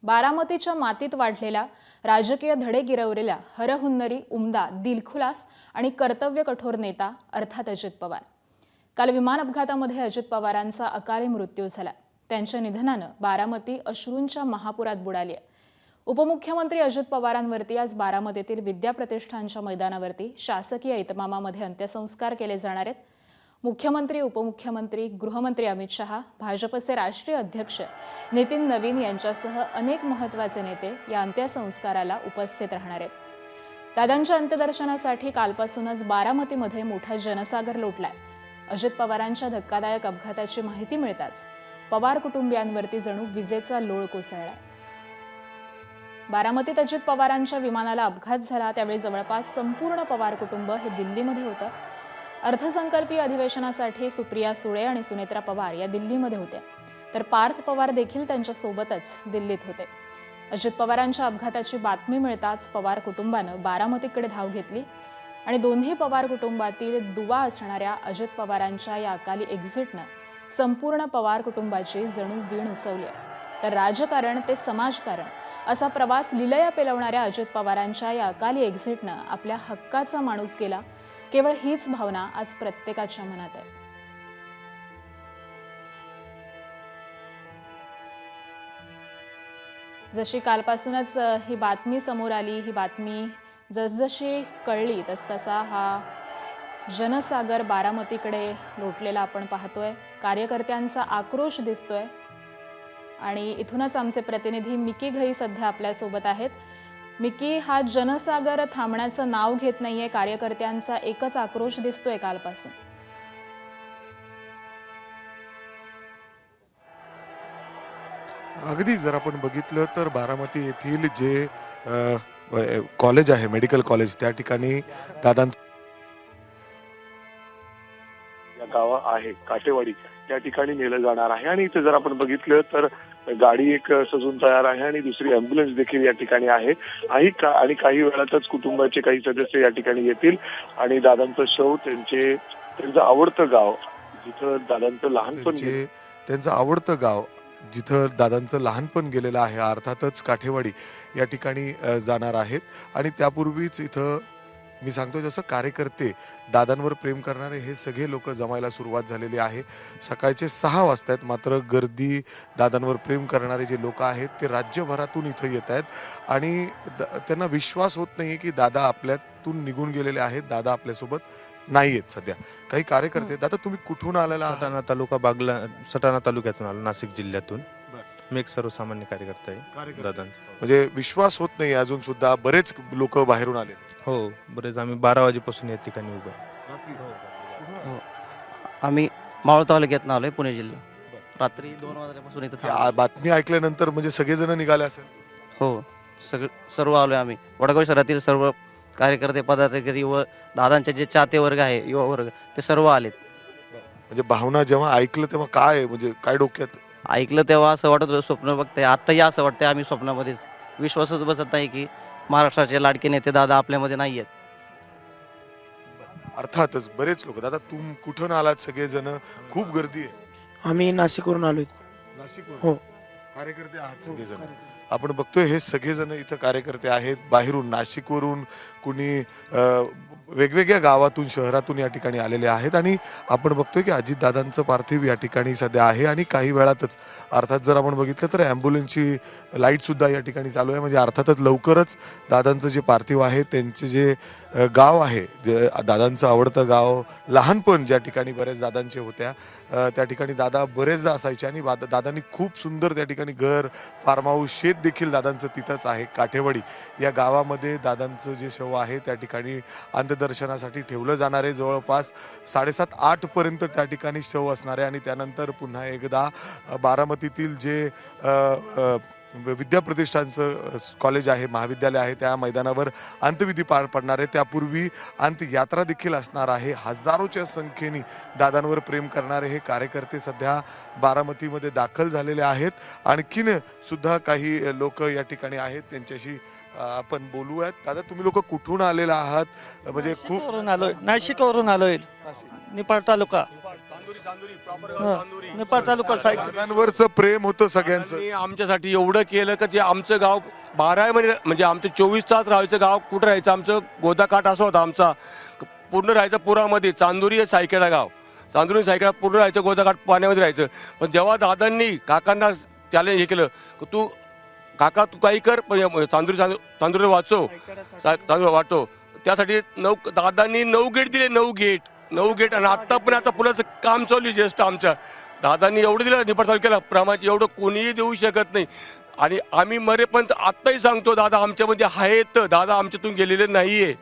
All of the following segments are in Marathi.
बारामतीच्या मातीत वाढलेला राजकीय धडे गिरवलेला हरहुन्नरी उमदा दिलखुलास आणि कर्तव्य कठोर नेता अर्थात अजित पवार। काल विमान अपघातामध्ये अजित पवारांचा अकाली मृत्यू झाला। त्यांच्या निधनानं बारामती अश्रूंच्या महापुरात बुडाली आहे। उपमुख्यमंत्री अजित पवारांवरती आज बारामतीतील विद्या प्रतिष्ठानच्या मैदानावरती शासकीय इतमामामध्ये अंत्यसंस्कार केले जाणार आहेत। मुख्यमंत्री, उपमुख्यमंत्री, गृहमंत्री अमित शहा, भाजपचे राष्ट्रीय अध्यक्ष नितीन नवीन यांच्यासह अनेक महत्त्वाचे नेते या अंत्यसंस्काराला उपस्थित राहणार आहेत। दादांच्या अंत्यदर्शनासाठी कालपासूनच बारामतीमध्ये मोठा जनसागर लोटलाय। अजित पवारांच्या धक्कादायक अपघाताची माहिती मिळताच पवार कुटुंबियांवरती जणू विजेचा लोळ कोसळलाय। बारामतीत अजित पवारांच्या विमानाला अपघात झाला त्यावेळी जवळपास संपूर्ण पवार कुटुंब हे दिल्लीमध्ये होतं। अर्थसंकल्पीय अधिवेशनासाठी सुप्रिया सुळे आणि सुनेत्रा पवार या दिल्लीमध्ये होत्या, तर पार्थ पवार देखील त्यांच्या सोबतच दिल्लीत होते। अजित पवारांच्या अपघाताची बातमी मिळताच पवार कुटुंबानं बारामतीकडे धाव घेतली आणि दोन्ही पवार कुटुंबातील दुवा असणाऱ्या अजित पवारांच्या या अकाली एक्झिटनं संपूर्ण पवार कुटुंबाची जणू वीण उसवली आहे। तर राजकारण ते समाजकारण असा प्रवास लिलया पेलवणाऱ्या अजित पवारांच्या या अकाली एक्झिटनं आपल्या हक्काचा माणूस गेला, केवळ हीच भावना आज प्रत्येकाच्या मनात आहे। जशी कालपासूनच ही बातमी समोर आली, ही बातमी जसजशी कळली तसतसा हा जनसागर बारामतीकडे लोटलेला आपण पाहतोय। कार्यकर्त्यांचा आक्रोश दिसतोय आणि इथूनच आमचे प्रतिनिधी मिकी घई सध्या आपल्या सोबत आहेत। मिकी, हा जनसागर थांबण्याचं नाव घेत नाहीये, कार्यकर्त्यांचा एकच आक्रोश दिसतोय कालपासून। अगदी जर आपण बघितलं तर बारामती येथील जे कॉलेज आहे, मेडिकल कॉलेज, त्या ठिकाणी दादांचं गाव आहे काटेवाडी, त्या ठिकाणी नेलं जाणार आहे। आणि इथे जर आपण बघितलं तर गाडी एक सजून तयार आहे आणि दुसरी अँब्युलन्स देखील या ठिकाणी आहे। आणि काही वेळातच कुटुंबाचे काही सदस्य या ठिकाणी येतील आणि दादांचं शव त्यांचं आवडतं गाव जिथं दादांचं लहानपण त्यांचं आवडतं गाव जिथं दादांचं लहानपण गेलेलं आहे, अर्थातच काठेवाडी या ठिकाणी जाणार आहेत। आणि त्यापूर्वीच इथं मी सांगतो जसं कार्यकर्ते, दादांवर प्रेम करणारे हे सगळे लोक जमायला सुरुवात झालेली आहे। सकाळचे 6 वाजता आहेत, मात्र गर्दी दादांवर प्रेम करणारे जे लोक आहेत ते राज्यभरातून इथं येत आहेत आणि त्यांना विश्वास होत नाही की दादा आपल्यातून निघून गेलेले आहेत, दादा आपल्यासोबत नाही आहेत सध्या। काही कार्यकर्ते, दादा तुम्ही कुठून आलेला आहात? सटाणा तालुक्यातून आलो, नाशिक जिल्ह्यातून। मी एक सर्वसामान्य कार्यकर्ता आहे दादांचा। म्हणजे विश्वास होत नाही अजून सुद्धा, बरेच लोक बाहेरून आले। हो, बरेच। आम्ही 12 वाजेपासून या ठिकाणी उभे हो, आम्ही मावळ तालुक्यात आलोय, पुणे जिल्हा। रात्री 2 वाजल्यापासून इथं बातमी ऐकल्यानंतर म्हणजे सगळेजण निघाले असेल? हो, सर्व आलोय आम्ही। वडगाव शहरातील सर्व कार्यकर्ते, पदाधिकारी व दादांचे जे चाहते वर्ग आहे, युवा वर्ग, ते सर्व आलेत। म्हणजे भावना जेव्हा ऐकलं तेव्हा काय, म्हणजे काय डोक्यात ऐकलं तेव्हा असं वाटत होतं स्वप्न बघतंय, आत्ताही असं वाटतंय आम्ही स्वप्नामध्येच। विश्वासच बसत नाही की महाराष्ट्राचे लाडके नेते दादा आपल्यामध्ये नाही आहेत। अर्थातच बरेच लोक। दादा तुम्ही कुठून आलात? सगळेजण, खूप गर्दी आहे। आम्ही नाशिकवरून आलोय। नाशिकवरून? हो, कार्यकर्ते आहात सगळेजण? आपण बघतोय हे सगळेजण इथं कार्यकर्ते आहेत, बाहेरून, नाशिकवरून, कुणी वेगवेगळ्या गावातून, शहरातून या ठिकाणी आलेले आहेत। आणि आपण बघतोय की अजितदादांचं पार्थिव या ठिकाणी सध्या आहे आणि काही वेळातच, अर्थात जर आपण बघितलं तर ॲम्ब्युलन्सची लाईट सुद्धा या ठिकाणी चालू आहे। म्हणजे अर्थातच लवकरच दादांचं जे पार्थिव आहे, त्यांचे जे गाव आहे, जे दादांचं आवडतं गाव, लहानपण ज्या ठिकाणी बरेच दादांचे होत्या, त्या ठिकाणी दादा बरेचदा असायचे आणि दादांनी खूप सुंदर त्या ठिकाणी घर, फार्म हाऊस, शेत देखील दादांचं तिथंच आहे। काठेवाडी या गावामध्ये दादांचं जे शव आहे त्या ठिकाणी अंत्यदर्शनासाठी ठेवलं जाणार आहे। जवळपास 7:30-8 पर्यंत त्या ठिकाणी शव असणार आहे आणि त्यानंतर पुन्हा एकदा बारामतीतील जे विद्या प्रतिष्ठानचं कॉलेज आहे, महाविद्यालय आहे, त्या मैदानावर अंत्यविधी पार पडणार आहे। त्यापूर्वी अंत्ययात्रा देखील असणार आहे। हजारोच्या संख्येने दादांवर प्रेम करणारे हे कार्यकर्ते सध्या बारामतीमध्ये दाखल झालेले आहेत। आणखीन सुद्धा काही लोक या ठिकाणी आहेत, त्यांच्याशी आपण बोलूयात। दादा तुम्ही लोक कुठून आलेला आहात? म्हणजे नाशिकवरून आलोय, निपाळ तालुका। नेपाळ तालुका साहेब दादांवरचं प्रेम होतं सगळ्यांचं. आणि आमच्यासाठी एवढं केलं का ते आमचं गाव 12 महिने म्हणजे आमचं 24 तास राहायचं गाव कुठं राहायचं आमचं गोदाकाठ असा होता आमचा पूर्ण राहायचं पुरामध्ये चांदुरी आहे सायकेडा गाव चांदुरी सायकेडा पूर्ण राहायचं गोदाकाठ पाण्यामध्ये राहायचं पण जेव्हा दादांनी काकांना चॅलेंज हे केलं की तू काका तू काही कर पण चांदुरी वाचव चांदुरी वाटो त्यासाठी दादांनी 9 गेट दिले 9 गेट आणि आता पण आता पुलाचं काम चालू आहे ज्येष्ठ आमच्या दादांनी एवढं दिलं निपाट तालुक्याला प्रमाण एवढं कोणीही देऊ शकत नाही आणि आम्ही मरेपर्यंत आत्ताही सांगतो दादा आमच्यामध्ये आहेत दादा आमच्यातून गेलेले नाहीये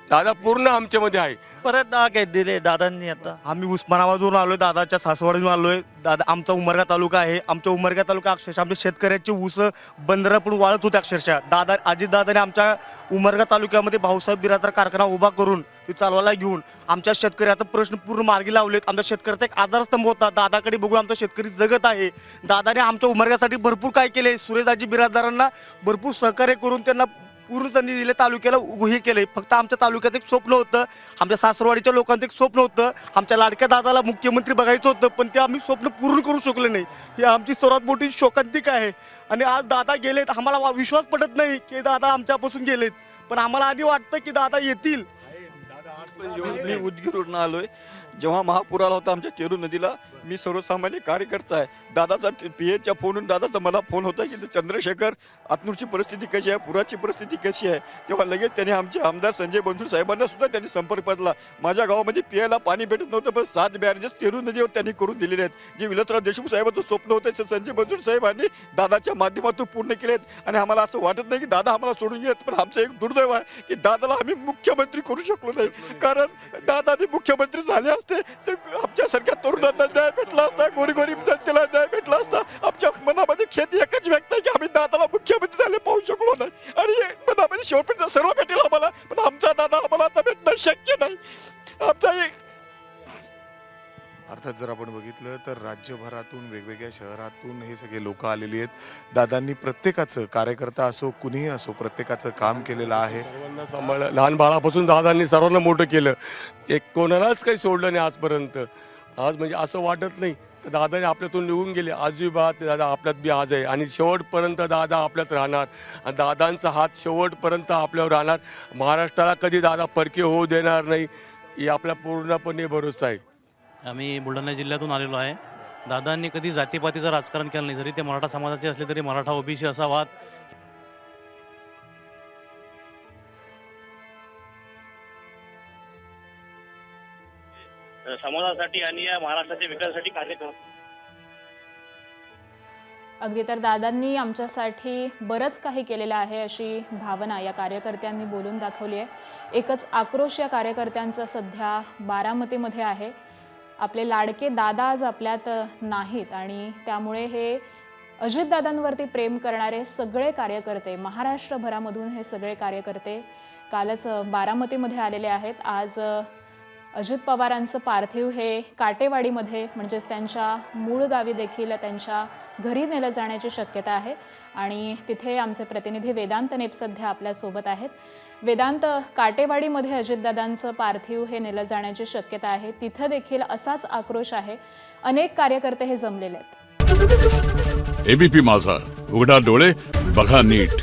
दादा पूर्ण आमच्यामध्ये आहे. परत 10 गेट दिले दादांनी. आता आम्ही उस्मानाबादवरून आलोय, दादाच्या सासवडून आलोय. दादा आमचा उमरगा तालुका आहे. आमच्या उमरगा तालुका अक्षरशः आमच्या शेतकऱ्याची ऊस बंदरं पण वाळत होते अक्षरशः. अजितदादाने आमच्या उमरगा तालुक्यामध्ये भाऊसाहेब बिरादर कारखाना उभा करून ती चालवायला घेऊन आमच्या शेतकऱ्याचा प्रश्न पूर्ण मार्गी लावलेत. आमच्या शेतकऱ्याचा एक आधारस्तंभ होता. दादाकडे बघून आमचा शेतकरी जगत आहे. दादाने आमच्या उमरग्यासाठी भरपूर काय केले. सुरेशदाजी बिराददारांना भरपूर सहकार्य करून त्यांना पूर्ण संधी दिले. तालुक्याला हे केले. फक्त आमच्या तालुक्यात एक स्वप्न होतं, आमच्या सासरवाडीच्या लोकांचं एक स्वप्न होतं, आमच्या लाडक्या दादाला मुख्यमंत्री बघायचं होतं पण ते आम्ही स्वप्न पूर्ण करू शकलो नाही. ही आमची सर्वात मोठी शोकांतिका आहे. आणि आज दादा गेलेत. आम्हाला विश्वास पटत नाही की दादा आमच्यापासून गेलेत पण आम्हाला आधी वाटतं की दादा येतील. मी उदगीरवरून आलोय. जेव्हा महापूर आला होता आमच्या तेरू नदीला मी सर्वसामान्य कार्यकर्ता आहे. दादाचा PA फोनवरून दादाचा मला फोन होता की चंद्रशेखर आतनूरची परिस्थिती कशी आहे, पुराची परिस्थिती कशी आहे. तेव्हा लगेच त्यांनी आमचे आमदार संजय बनसोड साहेबांना सुद्धा त्यांनी संपर्क साधला. माझ्या गावामध्ये पियाला पाणी भेटत नव्हतं पण 7 बॅरेजेस तेरू नदीवर त्यांनी करून दिलेले आहेत. जे विलासराव देशमुख साहेबांचं स्वप्न होतं ते संजय बनसोड साहेबांनी दादाच्या माध्यमातून पूर्ण केलेत. आणि आम्हाला असं वाटत नाही की दादा आम्हाला सोडून गेलेत पण आमचं एक दुर्दैव आहे की दादाला आम्ही मुख्यमंत्री करू शकलो नाही. कारण दादाने मुख्यमंत्री झाले असते तर आमच्यासारख्या तरुणांना न्याय भेटला असता, गोरीगरीब जनतेला न्याय भेटला असता. आमच्या मनामध्ये खेती एकच व्यक्त आहे की आम्ही दादाला मुख्यमंत्री झाले पाहू शकलो नाही. आणि मनामध्ये शेवटपर्यंत सर्व भेटेल आम्हाला पण आमचा दादा आम्हाला आता भेटणं शक्य नाही. आमचा एक अर्थात जर आपण बघितलं तर राज्यभरातून वेगवेगळ्या शहरातून हे सगळे लोक आलेली आहेत. दादांनी प्रत्येकाचं कार्यकर्ता असो कुणीही असो प्रत्येकाचं काम केलेलं आहे. सर्वांना सांभाळलं लहान बाळापासून दादांनी सर्वांना मोठं केलं. एक कोणालाच काही सोडलं नाही आजपर्यंत. आज म्हणजे असं वाटत नाही तर दादाने आपल्यातून निघून गेले. आजही बा ते दादा आपल्यात बी आज आहे आणि शेवटपर्यंत दादा आपल्यात राहणार आणि दादांचा हात शेवटपर्यंत आपल्यावर राहणार. महाराष्ट्राला कधी दादा परके होऊ देणार नाही ही आपला पूर्णपणे भरोसा आहे. आम्ही बुलढाणा जिल्ह्यातून आलेलो आहे. दादांनी कधी जातीपातीचं राजकारण केलं नाही. जरी ते मराठा समाजाचे असले तरी मराठा OBC असा वाद समाजासाठी आणि या महाराष्ट्राच्या विकासासाठी कार्य करत. अगदी तर दादांनी आमच्यासाठी बरंच काही केलेलं आहे अशी भावना या कार्यकर्त्यांनी बोलून दाखवली आहे. एकच आक्रोश या कार्यकर्त्यांचा सध्या बारामतीमध्ये आहे. आपले लाडके दादा आज आपल्यात नाहीत आणि त्यामुळे हे अजितदादांवरती प्रेम करणारे सगळे कार्यकर्ते महाराष्ट्रभरामधून हे सगळे कार्यकर्ते कालच बारामतीमध्ये आलेले आहेत. आज अजित पवारांचं पार्थिव हे काटेवाडीमध्ये म्हणजेच त्यांच्या मूळ गावी देखील त्यांच्या घरी नेलं जाण्याची शक्यता आहे आणि तिथे आमचे प्रतिनिधी वेदांत नेप सध्या आपल्यासोबत आहेत. वेदांत, काटेवाडीमध्ये अजितदादांचं पार्थिव हे नेलं जाण्याची शक्यता आहे. तिथं देखील असाच आक्रोश आहे. अनेक कार्यकर्ते हे जमलेले आहेत. ABP माझा, उघडा डोळे बघा नीट.